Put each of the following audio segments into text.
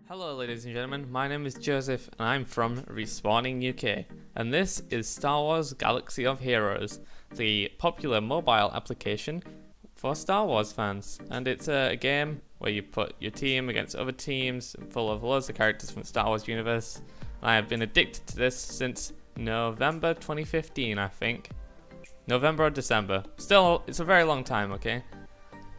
Hello ladies and gentlemen, my name is Joseph and I'm from Respawning UK, and this is Star Wars Galaxy of Heroes, the popular mobile application for Star Wars fans. And it's a game where you put your team against other teams full of loads of characters from the Star Wars universe. I have been addicted to this since November 2015, I think. November or December. Still, it's a very long time, okay?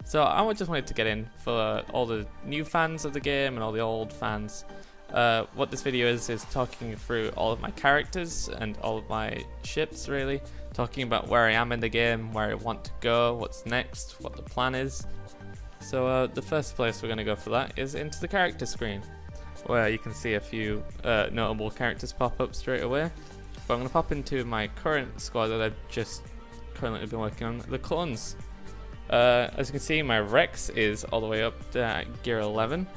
So I just wanted to get in for all the new fans of the game and all the old fans. What this video is talking through all of my characters and all of my ships, really. Talking about where I am in the game, where I want to go, what's next, what the plan is. So the first place we're going to go for that is into the character screen, where you can see a few notable characters pop up straight away. But I'm going to pop into my current squad that I've just currently been working on, the clones. As you can see, my Rex is all the way up to gear 11,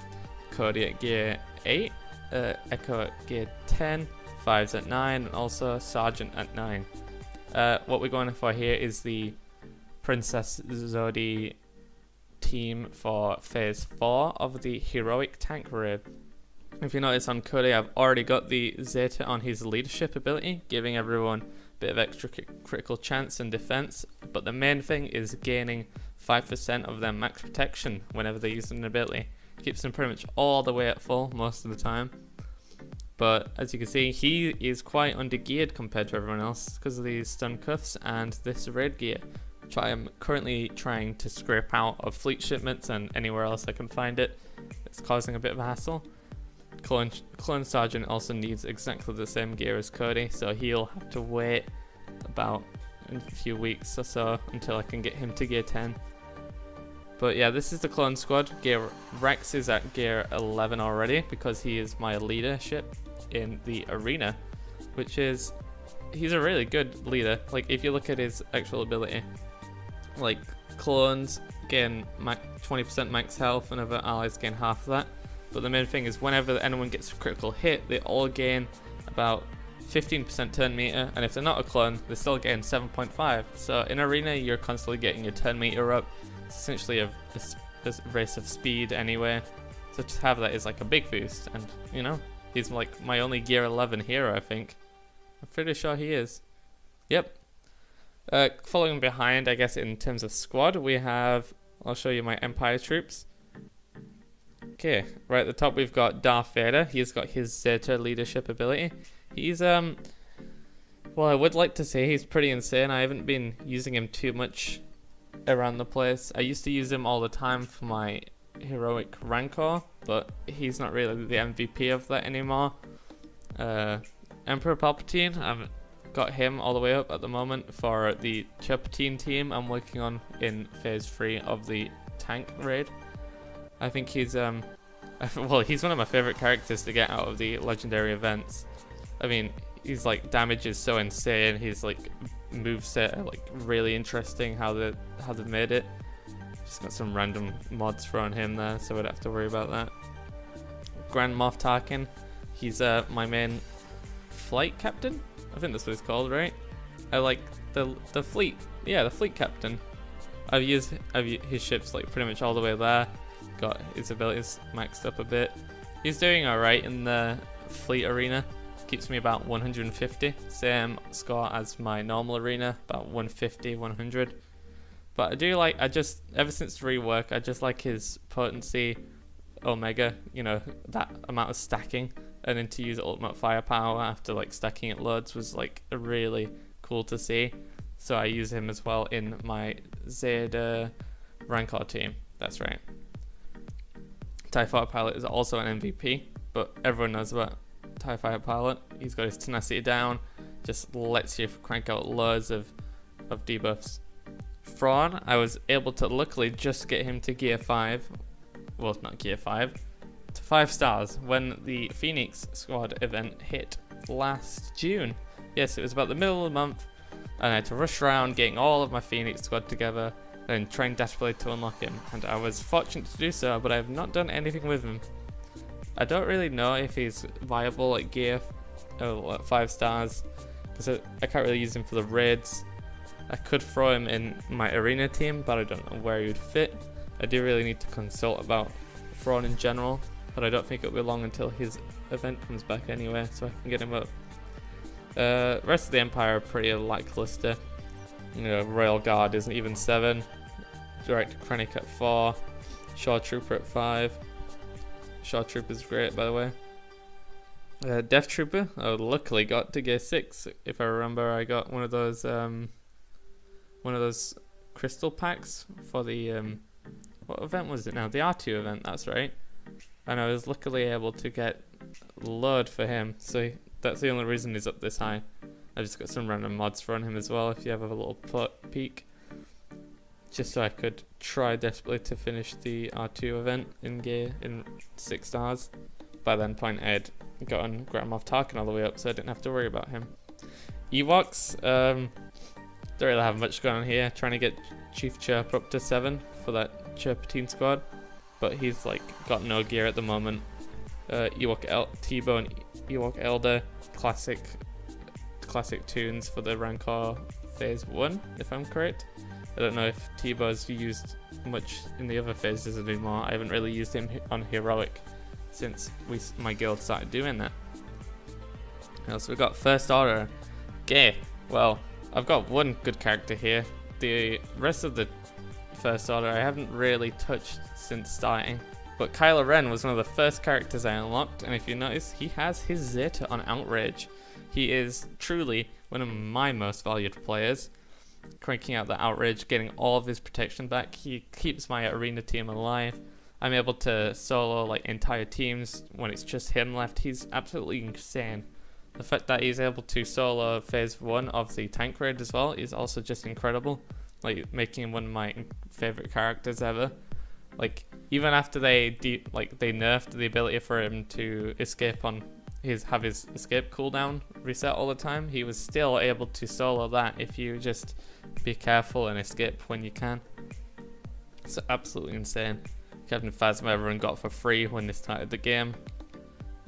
Cody at gear 8, Echo at gear 10, Fives at 9, and also Sergeant at 9. What we're going for here is the Princess Zodi team for Phase 4 of the Heroic Tank Raid. If you notice on Cody, I've already got the Zeta on his leadership ability, giving everyone bit of extra critical chance and defense, but the main thing is gaining 5% of their max protection whenever they use an ability. Keeps them pretty much all the way at full most of the time. But as you can see, he is quite undergeared compared to everyone else because of these stun cuffs and this raid gear, which I am currently trying to scrape out of fleet shipments and anywhere else I can find it. It's causing a bit of a hassle. Clone Sergeant also needs exactly the same gear as Cody, so he'll have to wait about a few weeks or so until I can get him to gear 10. But yeah, this is the clone squad. Rex is at gear 11 already because he is my leadership in the arena, which is, he's a really good leader. Like if you look at his actual ability, like clones gain 20% max health and other allies gain half of that. But the main thing is whenever anyone gets a critical hit, they all gain about 15% turn meter, and if they're not a clone, they still gain 7.5. So in arena, you're constantly getting your turn meter up. It's essentially a race of speed anyway. So to have that is like a big boost, and you know, he's like my only gear 11 hero, I think. I'm pretty sure he is. Yep. Following behind, I guess in terms of squad, we have, I'll show you my Empire troops. Okay, right at the top we've got Darth Vader. He's got his Zeta leadership ability. He's well, I would like to say he's pretty insane. I haven't been using him too much around the place. I used to use him all the time for my heroic Rancor, but he's not really the MVP of that anymore. Emperor Palpatine, I've got him all the way up at the moment for the Chapatine team I'm working on in Phase 3 of the tank raid. I think he's well, he's one of my favorite characters to get out of the legendary events. I mean, he's like damage is so insane. His like moveset are like really interesting how they've made it. Just got some random mods thrown him there, so I don't have to worry about that. Grand Moff Tarkin, he's my main flight captain. I think that's what it's called, right? I like the fleet. Yeah, the fleet captain. I've used his ships like pretty much all the way there. Got his abilities maxed up a bit. He's doing alright in the fleet arena. Keeps me about 150. Same score as my normal arena, about 150, 100. But I do like, ever since the rework, I just like his potency, Omega, you know, that amount of stacking. And then to use ultimate firepower after like stacking it loads was like really cool to see. So I use him as well in my Zeta Rancor team. That's right. TIE Fighter Pilot is also an MVP, but everyone knows about TIE Fighter Pilot. He's got his tenacity down, just lets you crank out loads of debuffs. Thrawn, I was able to luckily just get him to gear 5, well not gear 5, to 5 stars when the Phoenix Squad event hit last June. Yes, it was about the middle of the month, and I had to rush around getting all of my Phoenix Squad together, then trying desperately to unlock him, and I was fortunate to do so, but I have not done anything with him. I don't really know if he's viable at gear 5 stars, because I can't really use him for the raids. I could throw him in my arena team, but I don't know where he would fit. I do really need to consult about Thrawn in general. but I don't think it'll be long until his event comes back anyway, so I can get him up. Rest of the Empire are pretty lackluster. You know, Royal Guard isn't even 7. Director Krennic at 4. Shore Trooper at 5. Shore Trooper's great, by the way. Death Trooper, I luckily got to gear 6. If I remember, I got one of those crystal packs for the what event was it now? The R2 event, that's right. And I was luckily able to get load for him, so that's the only reason he's up this high. I just got some random mods for him as well, if you have a little peek. Just so I could try desperately to finish the R2 event in 6 stars. By that point, I had gotten Grand Moff Tarkin all the way up, so I didn't have to worry about him. Ewoks, don't really have much going on here. Trying to get Chief Chirp up to 7 for that Chirpatine squad, but he's like got no gear at the moment. Ewok T-Bone, Ewok Elder, classic tunes for the Rancor Phase 1, if I'm correct. I don't know if T-Bone's used much in the other phases anymore. I haven't really used him on Heroic since my guild started doing that. So we've got First Order. Okay, well, I've got one good character here. The rest of the First Order I haven't really touched since starting. But Kylo Ren was one of the first characters I unlocked, and if you notice, he has his Zeta on Outrage. He is truly one of my most valued players. Cranking out the Outrage, getting all of his protection back. He keeps my arena team alive. I'm able to solo like entire teams when it's just him left. He's absolutely insane. The fact that he's able to solo Phase 1 of the tank raid as well is also just incredible. Like, making him one of my favorite characters ever. Like, even after they nerfed the ability for him to escape on have his escape cooldown reset all the time, he was still able to solo that if you just be careful and escape when you can. It's absolutely insane. Captain Phasma everyone got for free when they started the game.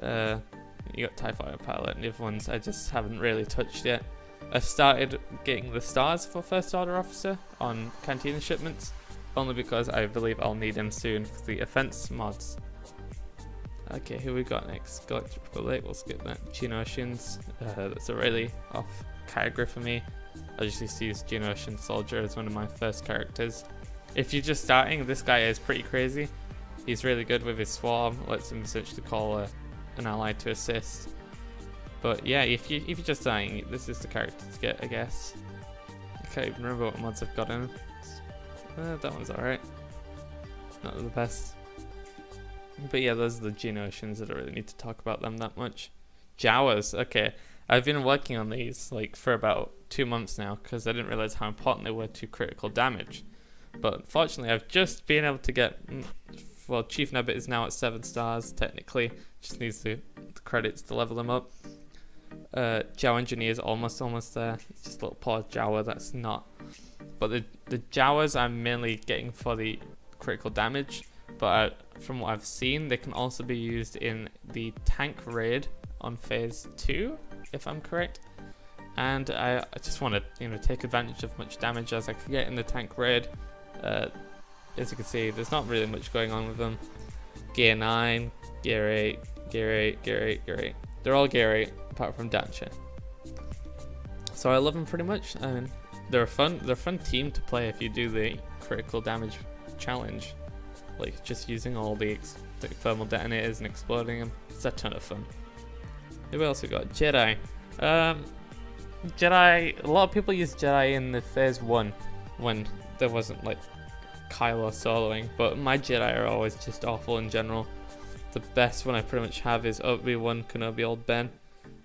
You got TIE Fighter Pilot and the other ones I just haven't really touched yet. I've started getting the stars for First Order Officer on Cantina shipments, only because I believe I'll need them soon for the offense mods. Okay, who we got next? Galactic Republic, we'll skip that. Geonosians, that's a really off category for me. I just used to use Geonosian Soldier as one of my first characters. If you're just starting, this guy is pretty crazy. He's really good with his swarm, lets him essentially call an ally to assist. But yeah, if you're just starting, this is the character to get, I guess. I can't even remember what mods I've got in. That one's alright. Not the best. But yeah, those are the Geonosians. I don't really need to talk about them that much. Jawas, okay. I've been working on these like for about 2 months now because I didn't realize how important they were to critical damage. But unfortunately, I've just been able to get, well, Chief Nebbit is now at 7 stars technically. Just needs the credits to level them up. Jawa Engineer is almost there. It's just a little poor Jawa that's not. But the Jawas I'm mainly getting for the critical damage. But from what I've seen, they can also be used in the tank raid on Phase 2, if I'm correct. And I just want to take advantage of much damage as I can get in the tank raid. As you can see, there's not really much going on with them. Gear 9, Gear 8, Gear 8, Gear 8, Gear 8. They're all Gear 8 apart from Dancia. So I love them pretty much. I mean, they're a fun team to play if you do the critical damage challenge. Like just using all the thermal detonators and exploding them. It's a ton of fun. Who else we got? Jedi. Jedi, a lot of people use Jedi in the Phase 1 when there wasn't like Kylo soloing, but my Jedi are always just awful in general. The best one I pretty much have is Obi-Wan Kenobi Old Ben.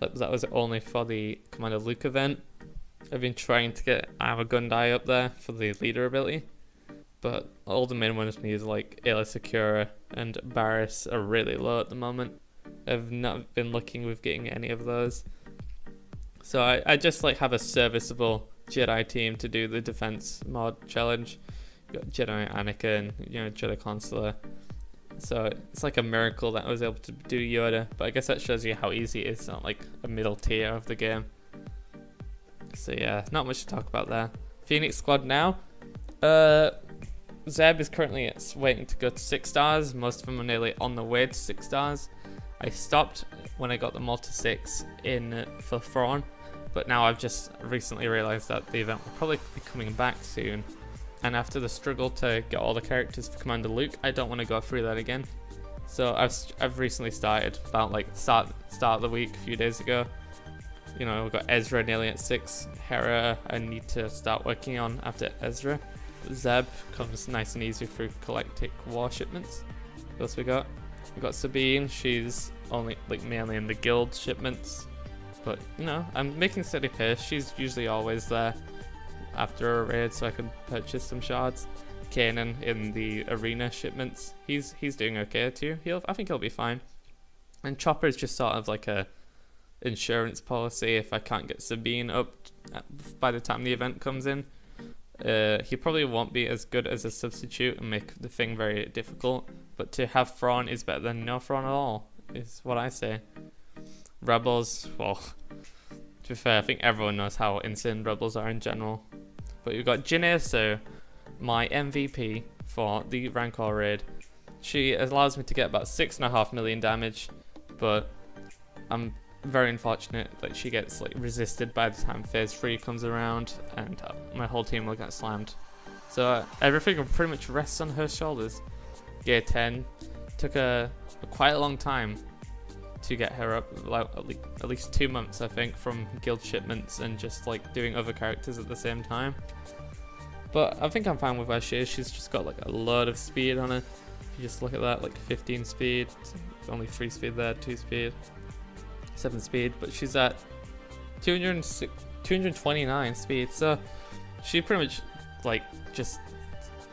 That was only for the Commander Luke event. I've been trying to get Armor Gundai up there for the leader ability, but all the main ones me is like Aayla Secura and Barriss are really low at the moment. I've not been looking with getting any of those. So I just like have a serviceable Jedi team to do the defense mod challenge. You've got Jedi Anakin, Jedi Consular. So it's like a miracle that I was able to do Yoda, but I guess that shows you how easy it is. It's not like a middle tier of the game. So yeah, not much to talk about there. Phoenix Squad now. Zeb is currently waiting to go to 6 stars. Most of them are nearly on the way to 6 stars. I stopped when I got them all to 6 for Thrawn, but now I've just recently realised that the event will probably be coming back soon. And after the struggle to get all the characters for Commander Luke, I don't want to go through that again. So I've recently started, about like start of the week, a few days ago. You know, we've got Ezra nearly at 6. Hera I need to start working on after Ezra. Zeb comes nice and easy through Galactic War shipments. What else we got? We got Sabine. She's only like mainly in the guild shipments, but you know, I'm making steady pace. She's usually always there after a raid, so I can purchase some shards. Kanan in the arena shipments. He's doing okay too. I think he'll be fine. And Chopper is just sort of like a insurance policy if I can't get Sabine up by the time the event comes in. He probably won't be as good as a substitute and make the thing very difficult, but to have Thrawn is better than no Thrawn at all, is what I say. Rebels, well, to be fair, I think everyone knows how insane Rebels are in general. But we've got Jyn Erso, my MVP for the Rancor raid. She allows me to get about 6.5 million damage, but I'm very unfortunate that she gets like resisted by the time phase 3 comes around, and my whole team will get slammed. So everything pretty much rests on her shoulders. Gear 10 took quite a long time to get her up, like at least 2 months I think, from guild shipments and just like doing other characters at the same time. But I think I'm fine with where she is. She's just got like a lot of speed on her. If you just look at that, like 15 speed, only 3 speed there, 2 speed, 7 speed, but she's at 229 speed, so she pretty much like just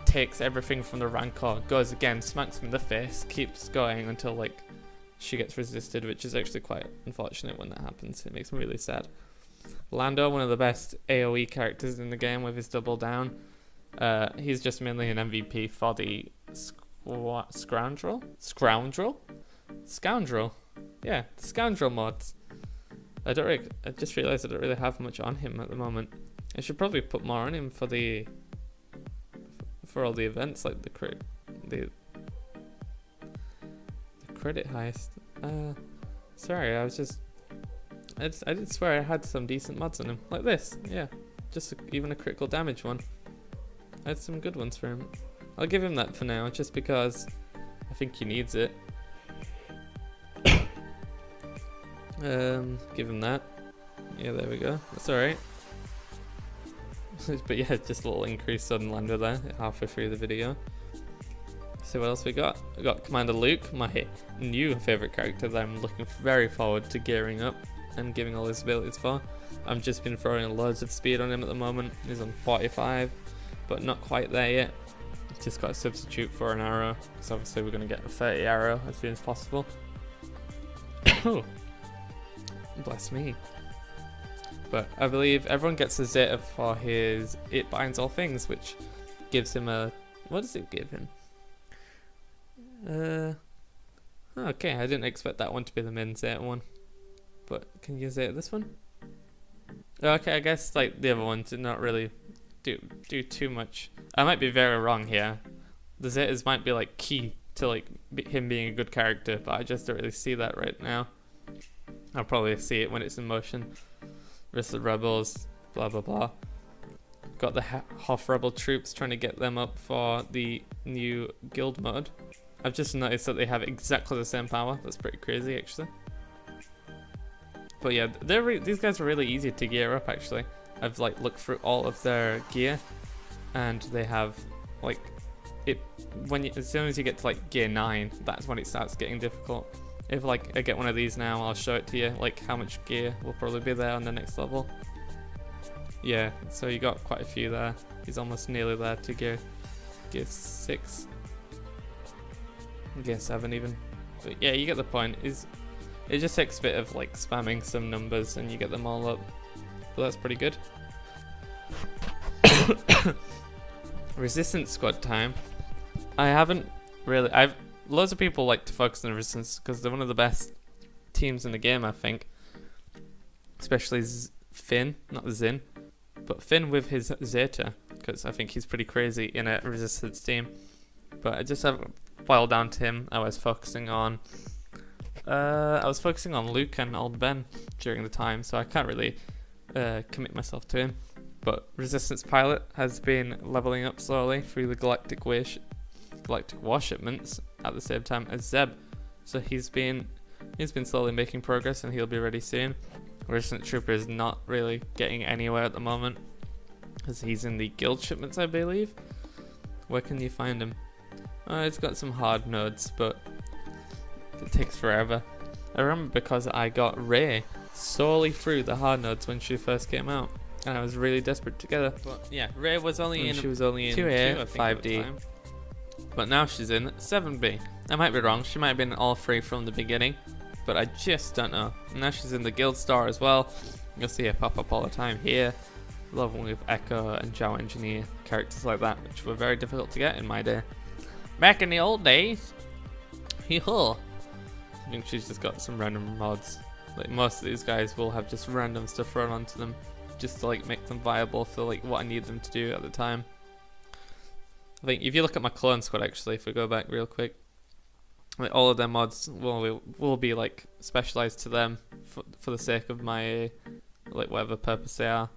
takes everything from the Rancor, goes again, smacks him in the face, keeps going until like she gets resisted, which is actually quite unfortunate when that happens. It makes me really sad. Lando, one of the best AoE characters in the game with his double down. He's just mainly an MVP for the Scoundrel? Yeah, the Scoundrel mods. I just realised I don't really have much on him at the moment. I should probably put more on him for all the events, like the credit heist. Sorry, I did swear I had some decent mods on him, like this. Yeah, just even a critical damage one. I had some good ones for him. I'll give him that for now, just because I think he needs it. Give him that. Yeah, there we go. That's alright. But yeah, just a little increase on Lando there, halfway through the video. So what else we got? We got Commander Luke, my new favourite character that I'm looking very forward to gearing up and giving all his abilities for. I've just been throwing loads of speed on him at the moment. He's on 45, but not quite there yet. He's just got to substitute for an arrow, because obviously we're going to get a 30 arrow as soon as possible. Oh, bless me. But I believe everyone gets a Zeta for his It Binds All Things, which gives him a... What does it give him? Okay, I didn't expect that one to be the main Zeta one. But can you Zeta this one? Okay, I guess like the other ones did not really do too much. I might be very wrong here. The Zetas might be like key to like him being a good character, but I just don't really see that right now. I'll probably see it when it's in motion. Versus the Rebels, blah blah blah. Got the Hoth Rebel troops, trying to get them up for the new guild mode. I've just noticed that they have exactly the same power. That's pretty crazy, actually. But yeah, these guys are really easy to gear up, actually. I've like looked through all of their gear, and they have like it as soon as you get to like gear 9, that's when it starts getting difficult. If like I get one of these now, I'll show it to you, like how much gear will probably be there on the next level. Yeah, so you got quite a few there. He's almost nearly there to gear 6. Gear 7 even. But yeah, you get the point. It just takes a bit of like spamming some numbers and you get them all up. But that's pretty good. Resistance squad time. Loads of people like to focus on Resistance because they're one of the best teams in the game, I think. Especially Finn, not Zin, but Finn with his Zeta. because I think he's pretty crazy in a resistance team. But I just haven't boiled down to him. I was focusing on Luke and Old Ben during the time, so I can't really commit myself to him. But Resistance Pilot has been leveling up slowly through the Galactic War shipments at the same time as Zeb. So he's been slowly making progress, and he'll be ready soon. Resistance Trooper is not really getting anywhere at the moment, as he's in the guild shipments, I believe. Where can you find him? It's got some hard nodes, but it takes forever. I remember because I got Rey solely through the hard nodes when she first came out, and I was really desperate to get her. But yeah, Rey was only in 2A, 5D, but now she's in 7B. I might be wrong, she might have been in all three from the beginning, but I just don't know. Now she's in the Guild Star as well. You'll see her pop up all the time here, along with Echo and Zhao Engineer, characters like that, which were very difficult to get in my day. Back in the old days. Hee-haw. I think she's just got some random mods. Like most of these guys will have just random stuff thrown onto them, just to like make them viable for like what I need them to do at the time. I think if you look at my clone squad, actually, if we go back real quick, like all of their mods will be like specialized to them for the sake of my like whatever purpose they are.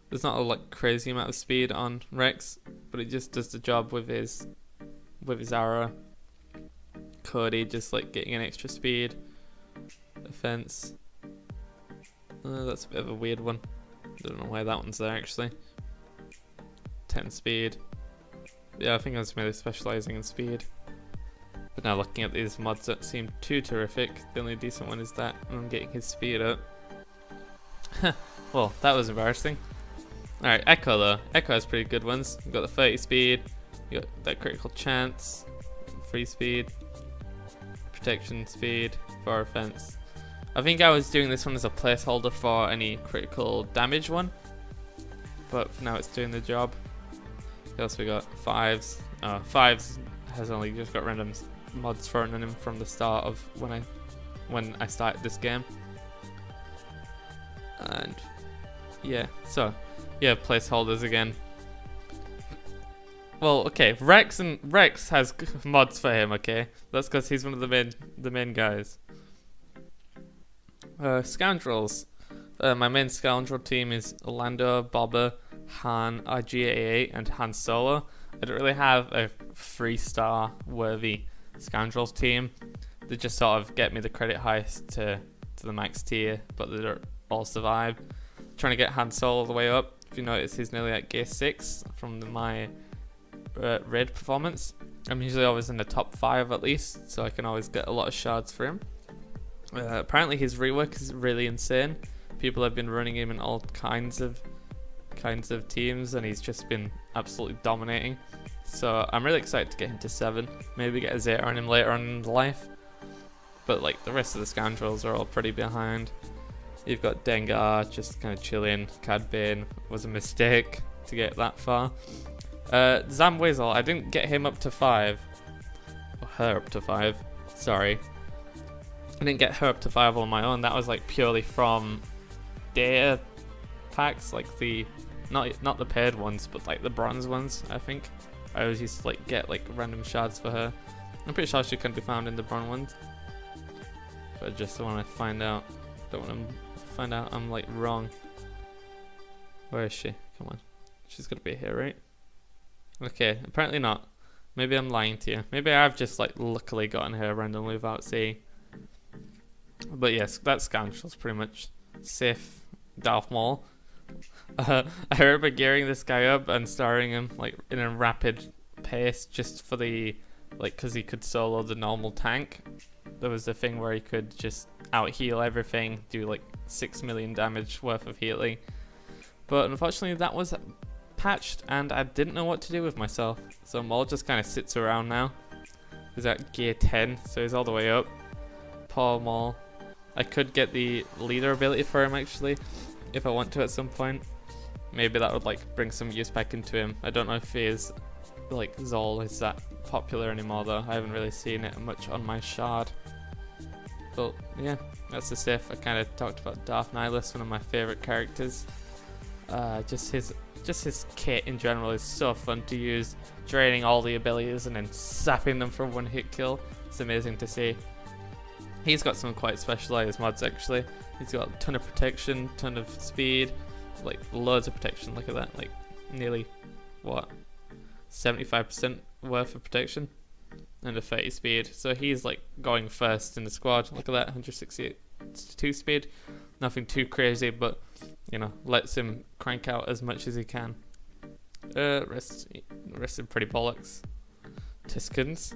There's not a like crazy amount of speed on Rex, but it just does the job with his arrow. Cody just like getting an extra speed. Offense. That's a bit of a weird one. Don't know why that one's there actually. 10 speed. Yeah, I think I was mainly specializing in speed. But now looking at these mods don't seem too terrific. The only decent one is that I'm getting his speed up. Well, that was embarrassing. Alright, Echo though. Echo has pretty good ones. You've got the 30 speed, you got that critical chance, free speed, protection speed, for offense. I think I was doing this one as a placeholder for any critical damage one, but for now it's doing the job. What else we got? Fives. Fives has only just got random mods thrown in him from the start of when I started this game. And yeah, so yeah, placeholders again. Well, okay, Rex has mods for him. Okay, that's because he's one of the main guys. Scoundrels. My main scoundrel team is Lando, Boba, Han, RG-88, and Han Solo. I don't really have a 3-star worthy scoundrels team. They just sort of get me the credit highest to the max tier, but they don't all survive. Trying to get Han Solo all the way up. If you notice, he's nearly at gear 6 from my raid performance. I'm usually always in the top 5 at least, so I can always get a lot of shards for him. Apparently his rework is really insane. People have been running him in all kinds of teams, and he's just been absolutely dominating. So I'm really excited to get him to 7. Maybe get a Zeta on him later on in life. But like the rest of the scoundrels are all pretty behind. You've got Dengar just kind of chilling. Cad Bane was a mistake to get that far. Zam Weasel, I didn't get him up to 5. Or her up to 5. Sorry. I didn't get her up to 5 on my own. That was like purely from data packs, like the not the paid ones, but like the bronze ones. I think I always used to like get like random shards for her. I'm pretty sure she couldn't be found in the bronze ones, but I just want to find out. Don't want to find out I'm like wrong. Where is she? Come on, she's gotta be here, right? Okay, apparently not. Maybe I'm lying to you. Maybe I've just like luckily gotten her randomly without seeing. But yes, that scoundrel's pretty much safe. Darth Maul. I remember gearing this guy up and starring him like in a rapid pace just for the because he could solo the normal tank. There was the thing where he could just out heal everything, do like 6 million damage worth of healing. But unfortunately that was patched and I didn't know what to do with myself. So Maul just kind of sits around now. He's at gear 10, so he's all the way up. Poor Maul. I could get the leader ability for him actually, if I want to at some point. Maybe that would like bring some use back into him. I don't know if he is like Zol is that popular anymore though. I haven't really seen it much on my shard. But yeah, that's the stuff. I kind of talked about Darth Nihilus, one of my favorite characters. Just just his kit in general is so fun to use, draining all the abilities and then sapping them for one hit kill. It's amazing to see. He's got some quite specialized mods actually. He's got a ton of protection, ton of speed, like loads of protection. Look at that, like nearly what, 75% worth of protection and a 30 speed. So he's like going first in the squad. Look at that, 162 speed. Nothing too crazy, but you know, lets him crank out as much as he can. Rest in pretty bollocks. Tiskins.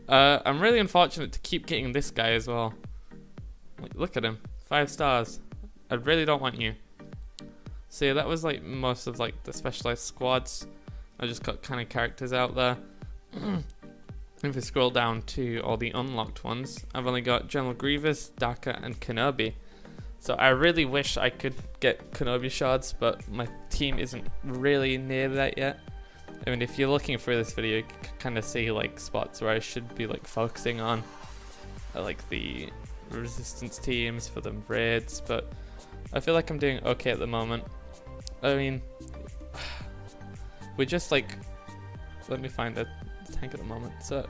I'm really unfortunate to keep getting this guy as well. Like, look at him, 5 stars. I really don't want you. So yeah, that was like most of like the specialized squads. I just got kind of characters out there. If we scroll down to all the unlocked ones, I've only got General Grievous, Daka, and Kenobi. So I really wish I could get Kenobi shards, but my team isn't really near that yet. I mean, if you're looking through this video, you can kind of see like spots where I should be like focusing on like the resistance teams for the raids, but I feel like I'm doing okay at the moment. I mean, we're just like, let me find the tank at the moment. So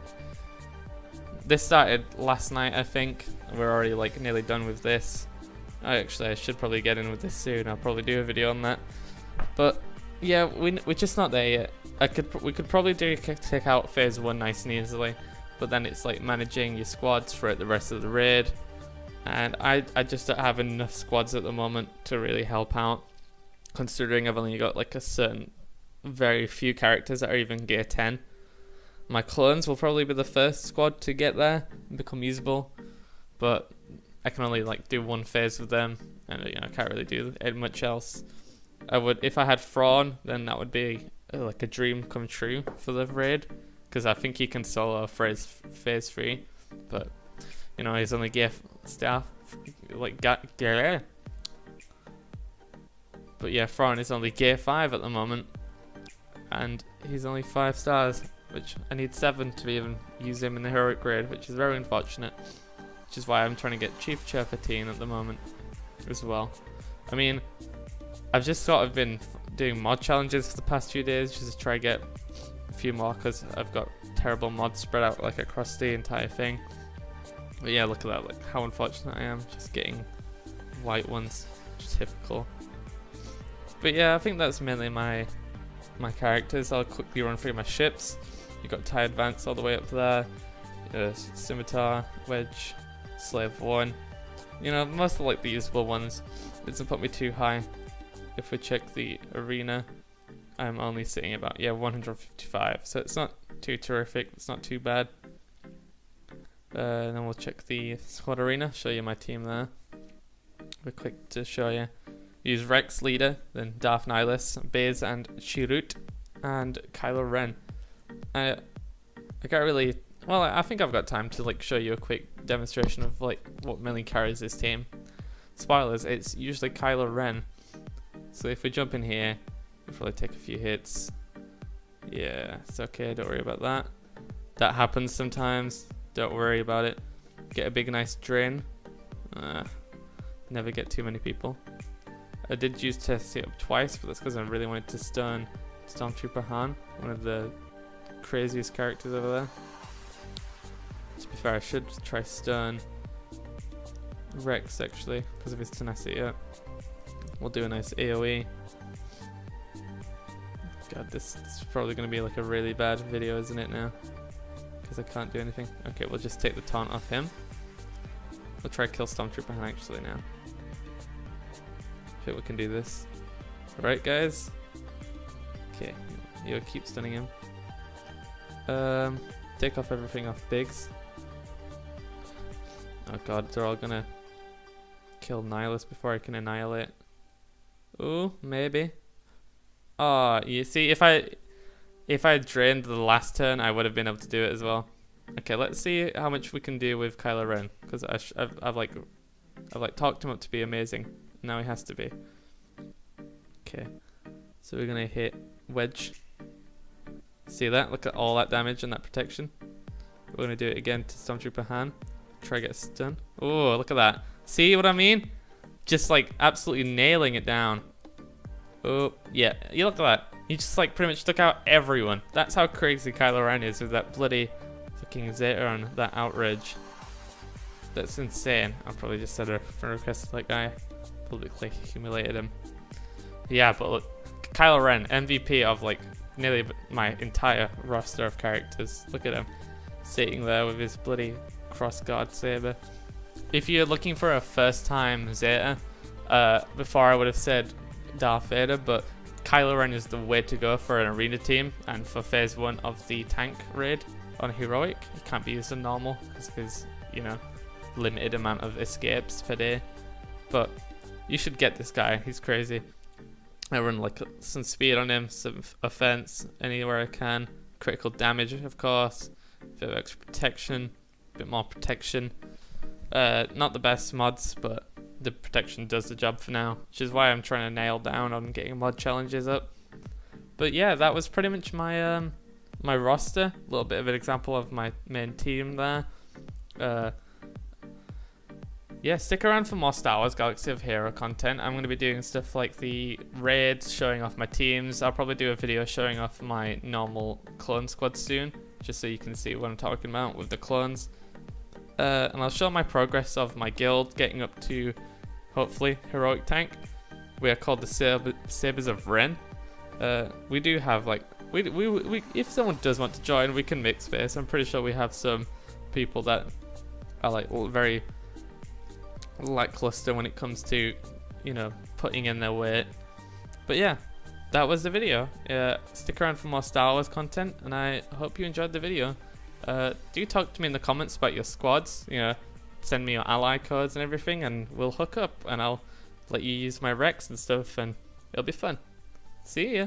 this started last night, I think. We're already like nearly done with this. I should probably get in with this soon. I'll probably do a video on that. But yeah, we're just not there yet. We could probably take out phase 1 nice and easily, but then it's like managing your squads throughout the rest of the raid, and I just don't have enough squads at the moment to really help out, considering I've only got like a certain very few characters that are even gear 10. My clones will probably be the first squad to get there and become usable, but I can only like do one phase with them, and you know, I can't really do much else. I would, if I had Thrawn, then that would be like a dream come true for the raid, because I think he can solo phase 3, but you know, he's only gear staff like gear. But yeah, Thrawn is only gear 5 at the moment, and he's only 5 stars, which I need 7 to even use him in the heroic grade, which is very unfortunate. Which is why I'm trying to get Chief Chair 13 at the moment as well. I mean, I've just sort of been doing mod challenges for the past few days just to try to get a few more, because I've got terrible mods spread out like across the entire thing. But yeah, look at that, like how unfortunate I am just getting white ones, just typical. But yeah, I think that's mainly my characters. I'll quickly run through my ships. You got TIE Advance all the way up there, Scimitar, Wedge, Slave 1. You know, most of like the usable ones. It doesn't put me too high. If we check the arena, I'm only sitting about 155, so it's not too terrific, it's not too bad. Then we'll check the squad arena, show you my team there. We're quick to show you. Use Rex leader, then Darth Nihilus, Baze and Chirrut, and Kylo Ren. I got really, well, I think I've got time to like show you a quick demonstration of like what mainly carries this team. Spoilers, it's usually Kylo Ren. So if we jump in here, we'll probably take a few hits. Yeah, it's okay, don't worry about that. That happens sometimes, don't worry about it. Get a big nice drain. Never get too many people. I did use test it up twice, but that's because I really wanted to stun Stormtrooper Han, one of the craziest characters over there. To be fair, I should try stun Rex actually, because of his tenacity. Yeah. We'll do a nice AoE. God, this is probably going to be like a really bad video, isn't it now? Because I can't do anything. Okay, we'll just take the taunt off him. We'll try to kill Stormtrooper Han actually now. I think we can do this. Alright guys. Okay, you'll keep stunning him. Take off everything off Biggs. Oh god, they're all gonna kill Nihilus before I can annihilate. Ooh, maybe. Oh, you see, if I drained the last turn, I would have been able to do it as well. Okay, let's see how much we can do with Kylo Ren, because I've like talked him up to be amazing. Now he has to be. Okay, so we're gonna hit Wedge. See that? Look at all that damage and that protection. We're gonna do it again to Stormtrooper Han. Try to get stun. Oh, look at that. See what I mean? Just like absolutely nailing it down. Oh, yeah, you look at that. He just like pretty much took out everyone. That's how crazy Kylo Ren is with that bloody fucking Zeta on that outrage. That's insane. I'll probably just send a friend request to that guy. Publicly humiliated him. Yeah, but look, Kylo Ren, MVP of like nearly my entire roster of characters. Look at him sitting there with his bloody cross guard saber. If you're looking for a first time Zeta, before I would have said Darth Vader, but Kylo Ren is the way to go for an arena team and for phase 1 of the tank raid on heroic. It can't be used on normal because of his, you know, limited amount of escapes per day. But you should get this guy, he's crazy. I run like some speed on him, some offense anywhere I can, critical damage of course, a bit of extra protection, a bit more protection. Not the best mods, but the protection does the job for now, which is why I'm trying to nail down on getting mod challenges up. But yeah, that was pretty much my my roster. A little bit of an example of my main team there. Yeah, stick around for more Star Wars Galaxy of Hero content. I'm going to be doing stuff like the raids, showing off my teams. I'll probably do a video showing off my normal clone squad soon, just so you can see what I'm talking about with the clones. And I'll show my progress of my guild, getting up to, hopefully, heroic tank. We are called the Sabers of Ren. We do have, like, we if someone does want to join, we can make space. I'm pretty sure we have some people that are, like, very lackluster when it comes to, you know, putting in their weight. But yeah, that was the video. Stick around for more Star Wars content, and I hope you enjoyed the video. Do talk to me in the comments about your squads, you know, send me your ally codes and everything, and we'll hook up, and I'll let you use my Rex and stuff, and it'll be fun. See ya!